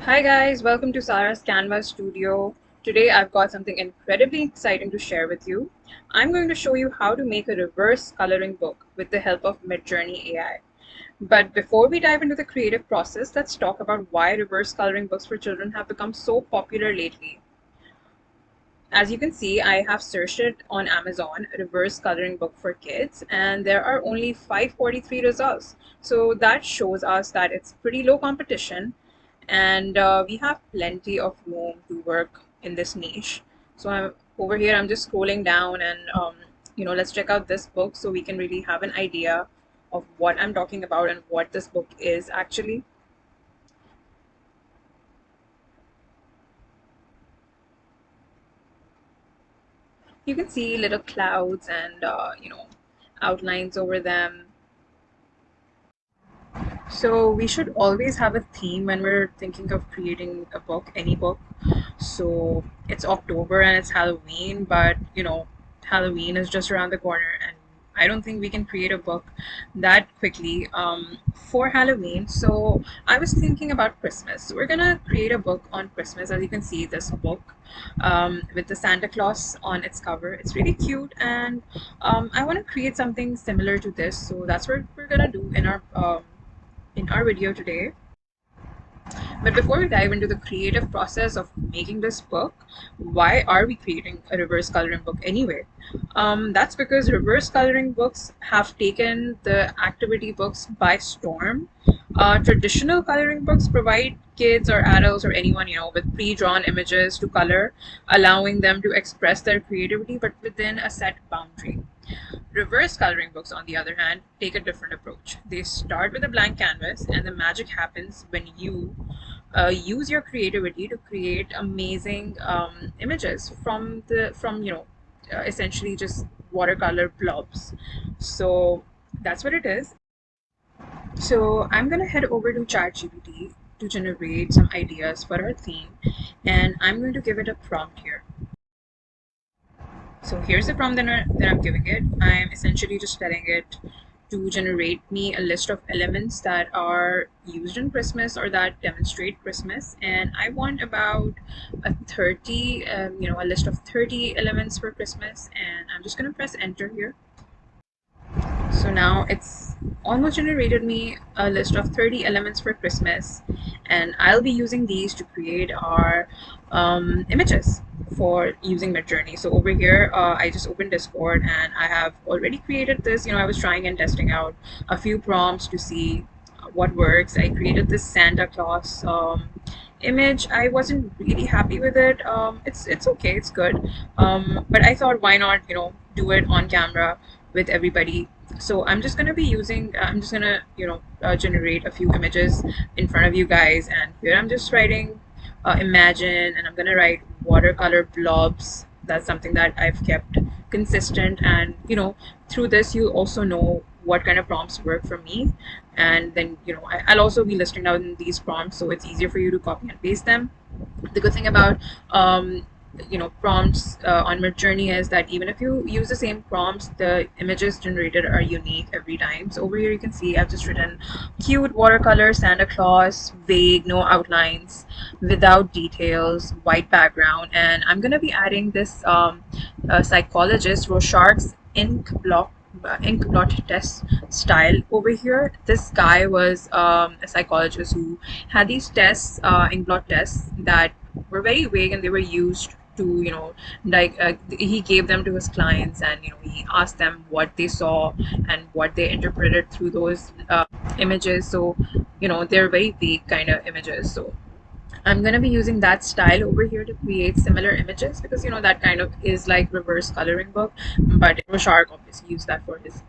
Hi guys, welcome to Sarah's Canva studio. Today I've got something incredibly exciting to share with you. I'm going to show you how to make a reverse coloring book with the help of Midjourney AI. But before we dive into the creative process, let's talk about why reverse coloring books for children have become so popular lately. As you can see, I have searched it on Amazon, reverse coloring book for kids, and there are only 543 results. So that shows us that it's pretty low competition, and we have plenty of room to work in this niche. So I'm over here, I'm just scrolling down and let's check out this book so we can really have an idea of what I'm talking about and what this book is actually. You can see little clouds and outlines over them. So we should always have a theme when we're thinking of creating a book, any book. So it's October and it's Halloween, but Halloween is just around the corner, and I don't think we can create a book that quickly for Halloween. So I was thinking about Christmas. So we're gonna create a book on Christmas. As you can see, this book with the Santa Claus on its cover. It's really cute, and I want to create something similar to this. So that's what we're gonna do in our video today. But before we dive into the creative process of making this book, why are we creating a reverse coloring book anyway? That's because reverse coloring books have taken the activity books by storm. Traditional coloring books provide kids or adults or anyone with pre-drawn images to color, allowing them to express their creativity but within a set boundary. Reverse coloring books, on the other hand, take a different approach. They start with a blank canvas, and the magic happens when you use your creativity to create amazing images from essentially just watercolor blobs. So that's what it is. So I'm gonna head over to ChatGPT to generate some ideas for our theme, and I'm going to give it a prompt here. So here's the prompt that I'm giving it. I'm essentially just telling it to generate me a list of elements that are used in Christmas or that demonstrate Christmas. And I want about a list of 30 elements for Christmas. And I'm just going to press enter here. So now it's almost generated me a list of 30 elements for Christmas, and I'll be using these to create our images for using Midjourney. So over here, I just opened Discord and I have already created this. I was trying and testing out a few prompts to see what works. I created this Santa Claus image. I wasn't really happy with it. It's okay, it's good. But I thought, why not, do it on camera with everybody. So I'm just gonna generate a few images in front of you guys, and here I'm just writing imagine, and I'm gonna write watercolor blobs. That's something that I've kept consistent, and through this you'll also know what kind of prompts work for me. And then I'll also be listing down these prompts, so it's easier for you to copy and paste them. The good thing about prompts on Midjourney is that even if you use the same prompts, the images generated are unique every time. So over here you can see I've just written cute watercolor Santa Claus, vague, no outlines, without details, white background, and I'm gonna be adding this psychologist Roschach's inkblot test style over here. This guy was a psychologist who had these tests, inkblot tests, that were very vague, and they were used to he gave them to his clients, and he asked them what they saw and what they interpreted through those images. So they're very vague kind of images. So I'm going to be using that style over here to create similar images, because that kind of is like reverse coloring book, but Roshar obviously used that for his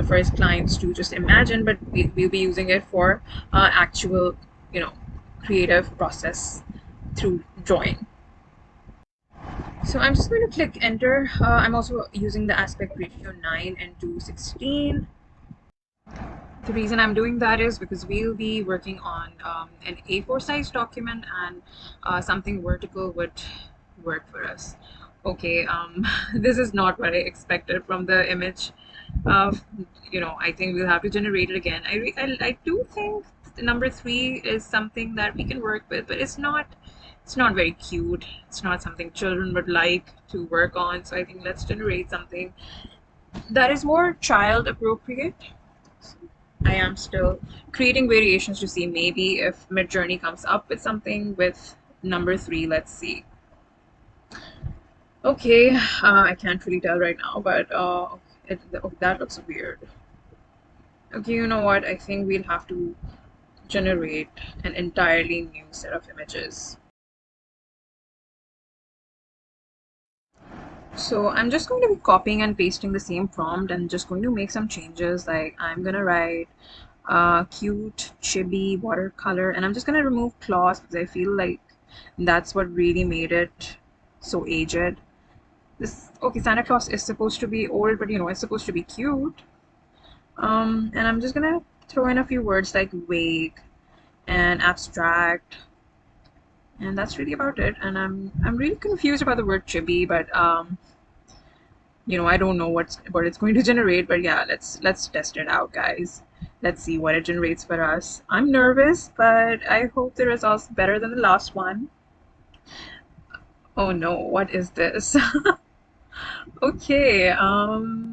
for his clients to just imagine, but we'll be using it for actual creative process through drawing. So I'm just going to click enter. I'm also using the aspect ratio 9 and 216. The reason I'm doing that is because we'll be working on an A4 size document, and something vertical would work for us. Okay, this is not what I expected from the image. I think we'll have to generate it again. I do think number 3 is something that we can work with, but it's not very cute. It's not something children would like to work on. So I think let's generate something that is more child appropriate. I am still creating variations to see maybe if Midjourney comes up with something with number 3. Let's see. Okay, I can't really tell right now, but that looks weird. Okay, you know what? I think we'll have to generate an entirely new set of images. So I'm just going to be copying and pasting the same prompt and just going to make some changes. Like I'm gonna write cute chibi watercolor, and I'm just gonna remove claws because I feel like that's what really made it so aged. This okay, Santa Claus is supposed to be old, but it's supposed to be cute. And I'm just gonna throw in a few words like vague and abstract, and that's really about it. And I'm really confused about the word chibi, but I don't know what it's going to generate. But yeah, let's test it out, guys. Let's see what it generates for us. I'm nervous, but I hope the results better than the last one. Oh no, what is this? Okay,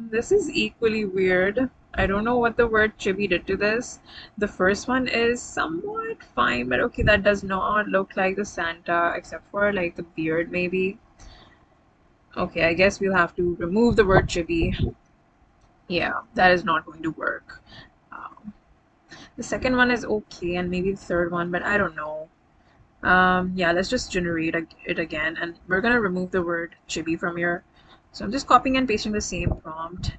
this is equally weird. I don't know what the word chibi did to this. The first one is somewhat fine, but okay, that does not look like the Santa, except for like the beard maybe. Okay, I guess we'll have to remove the word chibi. Yeah, that is not going to work. Um, the second one is okay, and maybe the third one, but I don't know. Yeah, let's just generate it again, and we're gonna remove the word chibi from here. So I'm just copying and pasting the same prompt,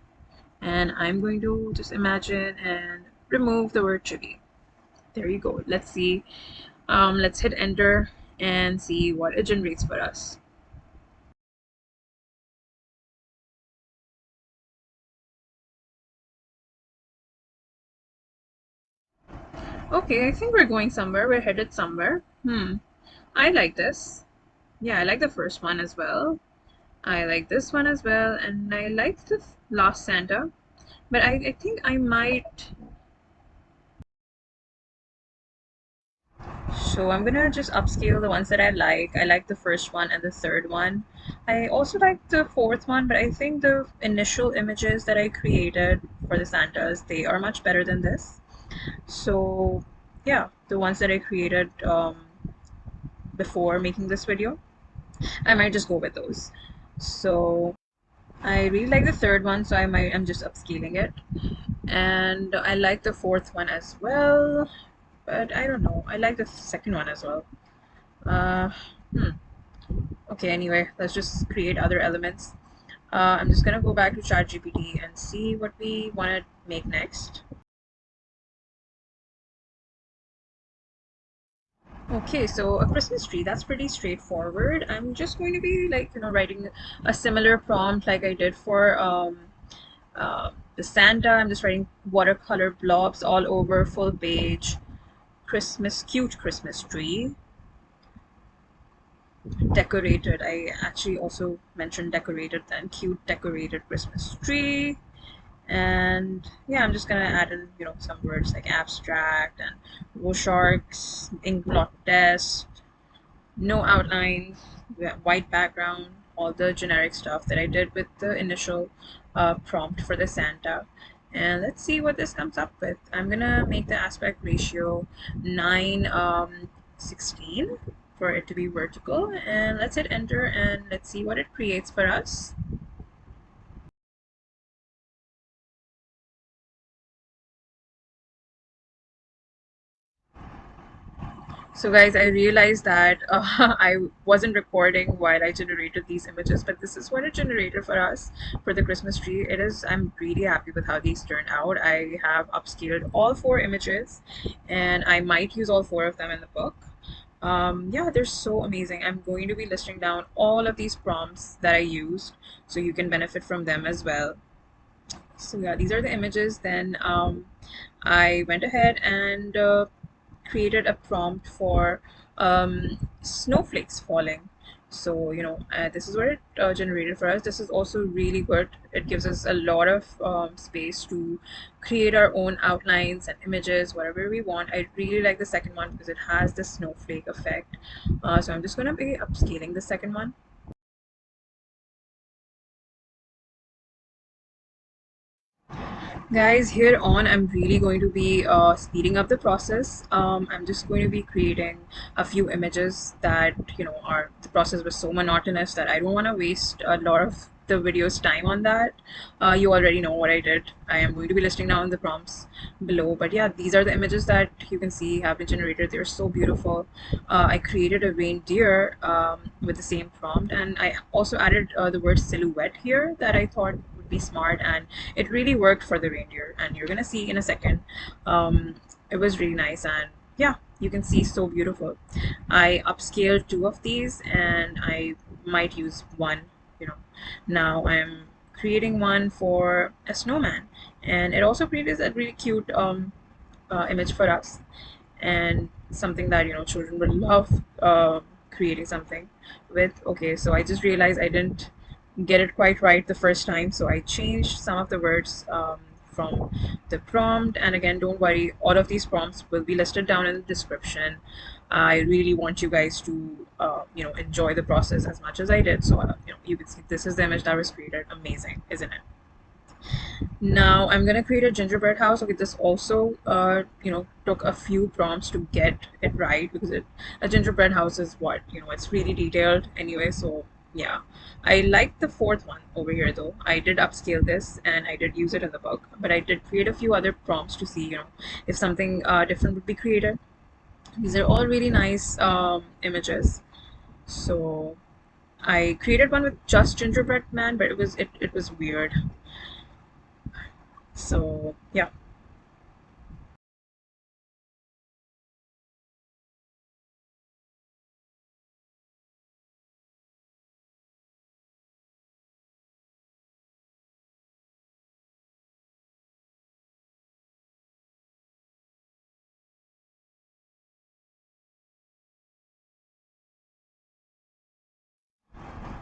and I'm going to just imagine and remove the word chibi. There you go. Let's see. Let's hit enter and see what it generates for us. Okay, I think we're going somewhere. We're headed somewhere. I like this. Yeah, I like the first one as well. I like this one as well, and I like the last Santa. But I think I might. So I'm gonna just upscale the ones that I like. I like the first one and the third one. I also like the fourth one, but I think the initial images that I created for the Santas, they are much better than this. So yeah, the ones that I created before making this video, I might just go with those. So I really like the third one, so I'm just upscaling it. And I like the fourth one as well, but I don't know. I like the second one as well. Uh, hmm. Okay, anyway, let's just create other elements. I'm just gonna go back to ChatGPT and see what we want to make next. Okay, so a Christmas tree, that's pretty straightforward. I'm just going to be like, writing a similar prompt like I did for the Santa. I'm just writing watercolor blobs all over, full page, cute Christmas tree. Decorated, I actually also mentioned decorated then, cute decorated Christmas tree. And yeah, I'm just gonna add in some words like abstract and roschachs, inkblot test, no outlines, white background, all the generic stuff that I did with the initial prompt for the Santa. And let's see what this comes up with. I'm gonna make the aspect ratio 9:16 for it to be vertical, and let's hit enter and let's see what it creates for us. So guys, I realized that I wasn't recording while I generated these images, but this is what it generated for us for the Christmas tree. I'm really happy with how these turned out. I have upscaled all 4 images, and I might use all 4 of them in the book. Yeah, they're so amazing. I'm going to be listing down all of these prompts that I used so you can benefit from them as well. So yeah, these are the images. Then I went ahead and created a prompt for snowflakes falling. So this is what it generated for us. This is also really good. It gives us a lot of space to create our own outlines and images, whatever we want. I really like the second one because it has the snowflake effect. So I'm just going to be upscaling the second one. Guys, here on I'm really going to be speeding up the process. I'm just going to be creating a few images that are the process was so monotonous that I don't want to waste a lot of the video's time on that. You already know what I did. I am going to be listing down the prompts below, but yeah, these are the images that you can see have been generated. They're so beautiful. I created a reindeer with the same prompt, and I also added the word silhouette here that I thought would be smart, and it really worked for the reindeer, and you're gonna see in a second. It was really nice, and yeah, you can see so beautiful. I upscaled two of these, and I might use one. Now I'm creating one for a snowman, and it also creates a really cute image for us, and something that children would love creating something with. Okay, so I just realized I didn't get it quite right the first time, so I changed some of the words from the prompt. And again, don't worry, all of these prompts will be listed down in the description. I really want you guys to enjoy the process as much as I did. So you can see this is the image that was created. Amazing, isn't it? Now I'm gonna create a gingerbread house. Okay, this also took a few prompts to get it right, because a gingerbread house is what it's really detailed anyway. So yeah, I like the fourth one over here though. I did upscale this and I did use it in the book, but I did create a few other prompts to see if something different would be created. These are all really nice images. So I created one with just gingerbread man, but it was weird. So yeah.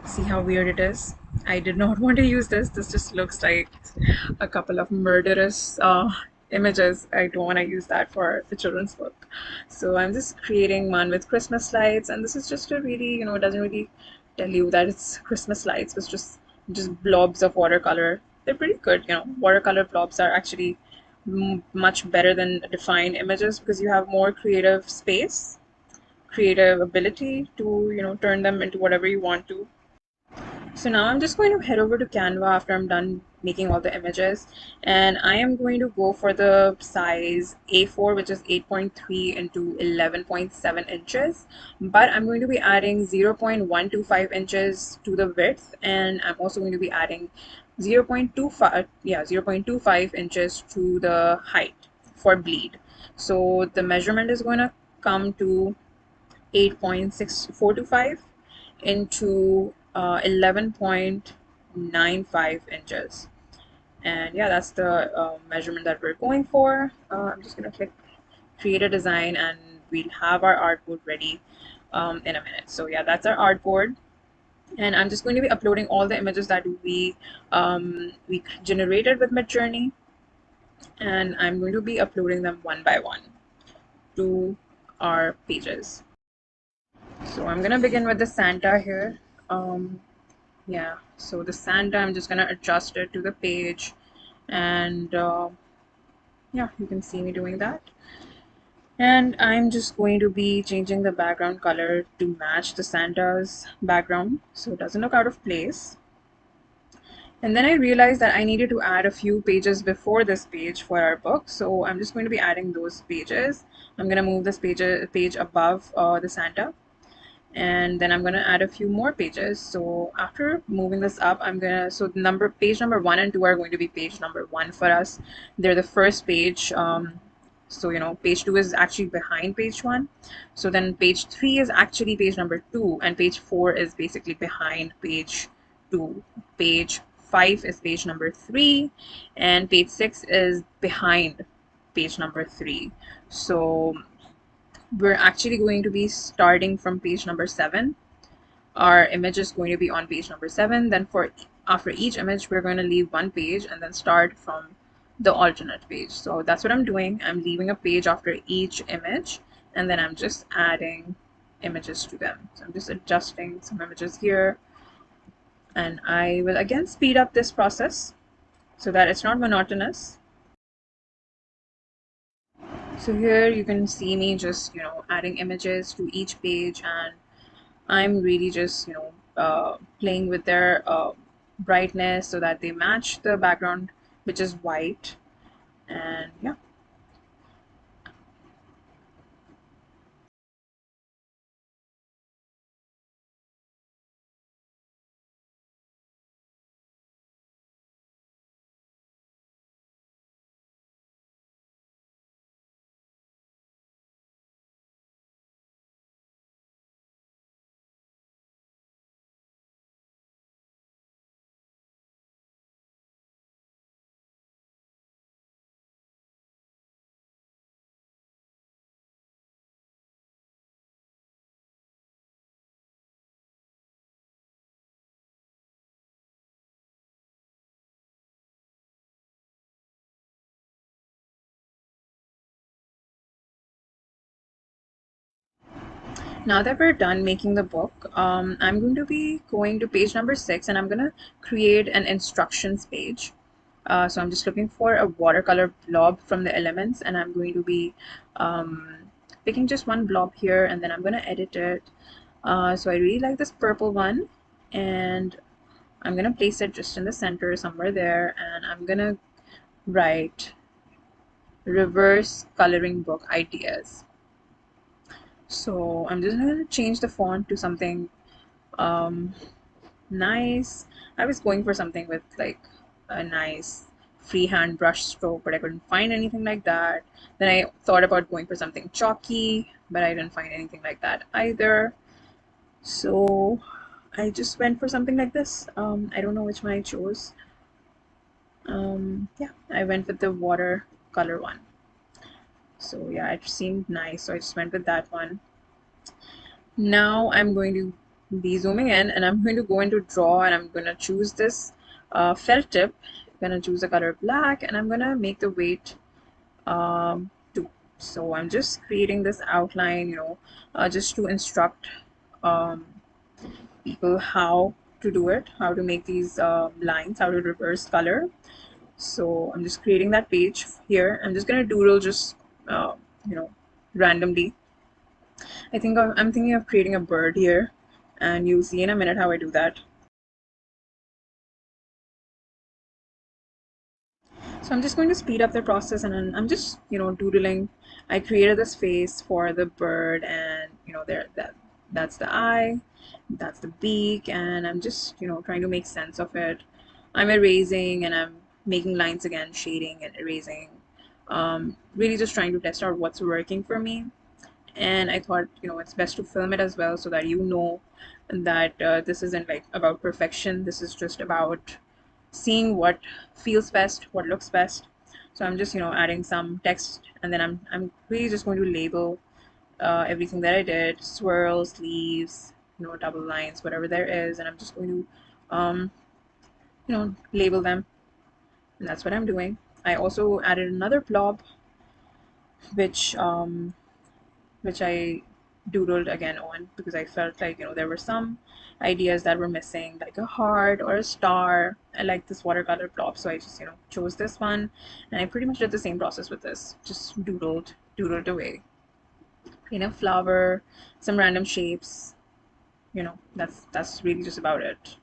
See how weird it is? I did not want to use this. This just looks like a couple of murderous images. I don't want to use that for the children's book. So I'm just creating one with Christmas lights, and this is just a really, it doesn't really tell you that it's Christmas lights. It's just blobs of watercolor. They're pretty good. Watercolor blobs are actually much better than defined images because you have more creative space, creative ability to turn them into whatever you want to. So now I'm just going to head over to Canva after I'm done making all the images, and I am going to go for the size A4, which is 8.3 into 11.7 inches, but I'm going to be adding 0.125 inches to the width, and I'm also going to be adding 0.25 inches to the height for bleed. So the measurement is going to come to 8.6425 into 11.95 inches. And yeah, that's the measurement that we're going for. I'm just going to click create a design, and we'll have our artboard ready in a minute. So yeah, that's our artboard. And I'm just going to be uploading all the images that we generated with Midjourney, and I'm going to be uploading them one by one to our pages. So I'm gonna begin with the Santa here. Um, yeah, so the Santa, I'm just gonna adjust it to the page, and yeah, you can see me doing that. And I'm just going to be changing the background color to match the Santa's background so it doesn't look out of place. And then I realized that I needed to add a few pages before this page for our book, so I'm just going to be adding those pages. I'm gonna move this page above the Santa, and then I'm gonna add a few more pages. So after moving this up, so page number 1 and 2 are going to be page number 1 for us. They're the first page. So page 2 is actually behind page 1. So then page 3 is actually page number 2, and page 4 is basically behind page 2. Page 5 is page number 3, and page 6 is behind page number 3. So we're actually going to be starting from page number 7. our image is going to be on page number 7. Then for after each image, we're going to leave one page and then start from the alternate page. So that's what I'm doing. I'm leaving a page after each image, and then I'm just adding images to them. So I'm just adjusting some images here, and I will again speed up this process so that it's not monotonous. So here you can see me just, adding images to each page, and I'm really just, playing with their brightness so that they match the background, which is white. And yeah. Now that we're done making the book, I'm going to be going to page number 6, and I'm going to create an instructions page. So I'm just looking for a watercolor blob from the elements, and I'm going to be picking just one blob here, and then I'm going to edit it. So I really like this purple one, and I'm going to place it just in the center somewhere there, and I'm going to write reverse coloring book ideas. So I'm just going to change the font to something um, nice. I was going for something with like a nice freehand brush stroke, but I couldn't find anything like that. Then I thought about going for something chalky, but I didn't find anything like that either. So I just went for something like this. I don't know which one I chose. Yeah, I went with the watercolor one. So yeah, it seemed nice, so I just went with that one. Now I'm going to be zooming in, and I'm going to go into draw, and I'm going to choose this felt tip. I'm going to choose the color black, and I'm going to make the weight 2. So I'm just creating this outline, just to instruct um, people how to do it, how to make these lines, how to reverse color. So I'm just creating that page here. I'm just going to doodle just, uh, you know, randomly. I'm thinking of creating a bird here, and you'll see in a minute how I do that. So I'm just going to speed up the process, and then I'm just, doodling. I created this face for the bird, and that's the eye, that's the beak, and I'm just, trying to make sense of it. I'm erasing, and I'm making lines again, shading and erasing. Really just trying to test out what's working for me. And I thought, it's best to film it as well, so that that this isn't like about perfection. This is just about seeing what feels best, what looks best. So I'm just, adding some text, and then I'm really just going to label everything that I did: swirls, leaves, double lines, whatever there is, and I'm just going to label them, and that's what I'm doing. I also added another blob, which I doodled again on, because I felt like, there were some ideas that were missing, like a heart or a star. I like this watercolor blob, so I just, chose this one, and I pretty much did the same process with this. Just doodled away. A flower, some random shapes. That's really just about it.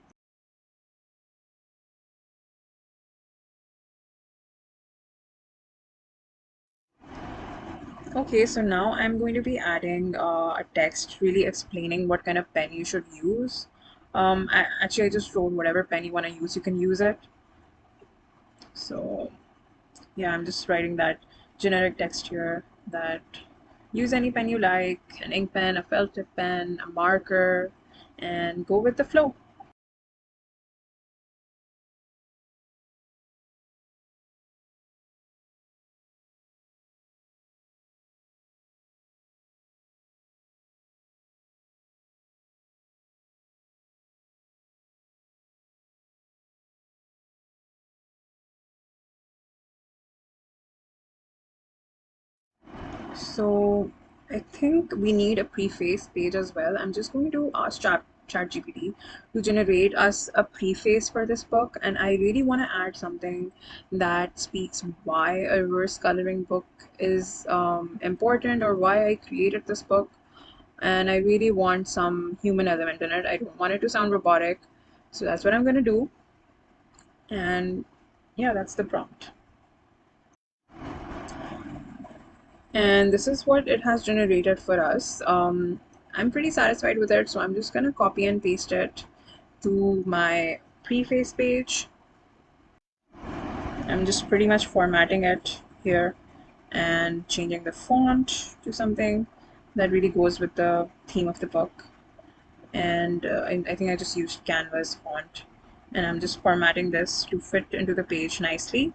Okay, so now I'm going to be adding a text really explaining what kind of pen you should use. Actually, I just wrote whatever pen you want to use, you can use it. So yeah, I'm just writing that generic text here, that use any pen you like, an ink pen, a felt tip pen, a marker, and go with the flow. So I think we need a preface page as well. I'm just going to ask ChatGPT to generate us a preface for this book, and I really want to add something that speaks why a reverse coloring book is important, or why I created this book. And I really want some human element in it. I don't want it to sound robotic, so that's what I'm going to do. And yeah, that's the prompt. And this is what it has generated for us. I'm pretty satisfied with it, so I'm just gonna copy and paste it to my preface page. I'm just pretty much formatting it here and changing the font to something that really goes with the theme of the book. And I think I just used Canva's font, and I'm just formatting this to fit into the page nicely.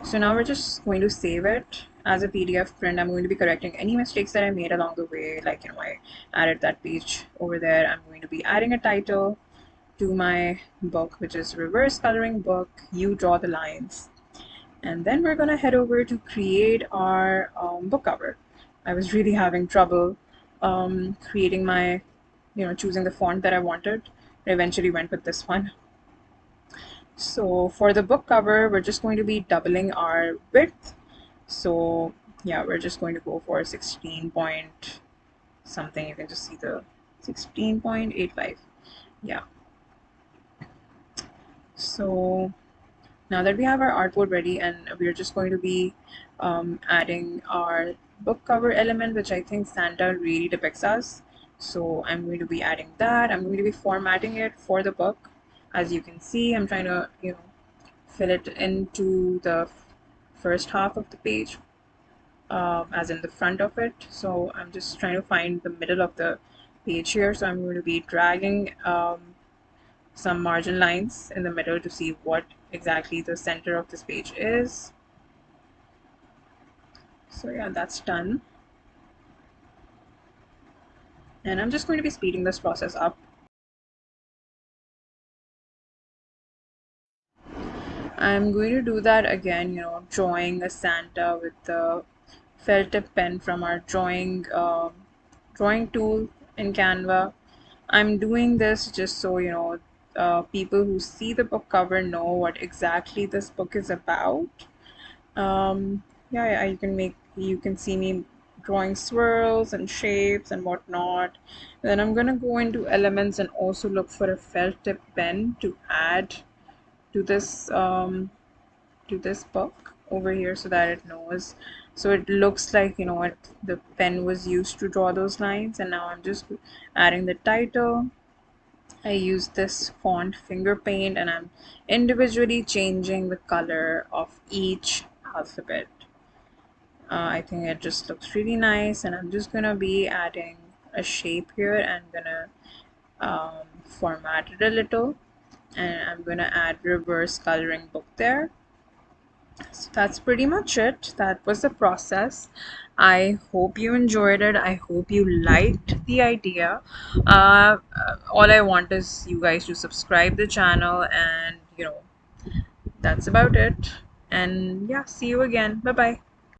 So now we're just going to save it as a PDF print. I'm going to be correcting any mistakes that I made along the way. Like, I added that page over there. I'm going to be adding a title to my book, which is Reverse Coloring Book, You Draw the Lines. And then we're going to head over to create our book cover. I was really having trouble creating my, choosing the font that I wanted. I eventually went with this one. So for the book cover, we're just going to be doubling our width. So yeah, we're just going to go for 16 point something. You can just see the 16.85. Yeah. So now that we have our artboard ready, and we're just going to be adding our book cover element, which I think Santa really depicts us. So I'm going to be adding that. I'm going to be formatting it for the book. As you can see, I'm trying to, fill it into the first half of the page, as in the front of it. So I'm just trying to find the middle of the page here. So I'm going to be dragging some margin lines in the middle to see what exactly the center of this page is. So yeah, that's done. And I'm just going to be speeding this process up. I'm going to do that again, drawing a Santa with the felt tip pen from our drawing tool in Canva. I'm doing this just so, people who see the book cover know what exactly this book is about. Yeah, you can see me drawing swirls and shapes and whatnot. Then I'm gonna go into elements and also look for a felt tip pen to add to this book over here, so that it knows, so it looks like, what the pen was used to draw those lines. And now I'm just adding the title. I use this font finger paint, and I'm individually changing the color of each alphabet. I think it just looks really nice, and I'm just gonna be adding a shape here, and gonna format it a little, and I'm gonna add reverse coloring book there. So that's pretty much it. That was the process. I hope you enjoyed it. I hope you liked the idea. All I want is you guys to subscribe the channel, and that's about it. And yeah, see you again. Bye bye.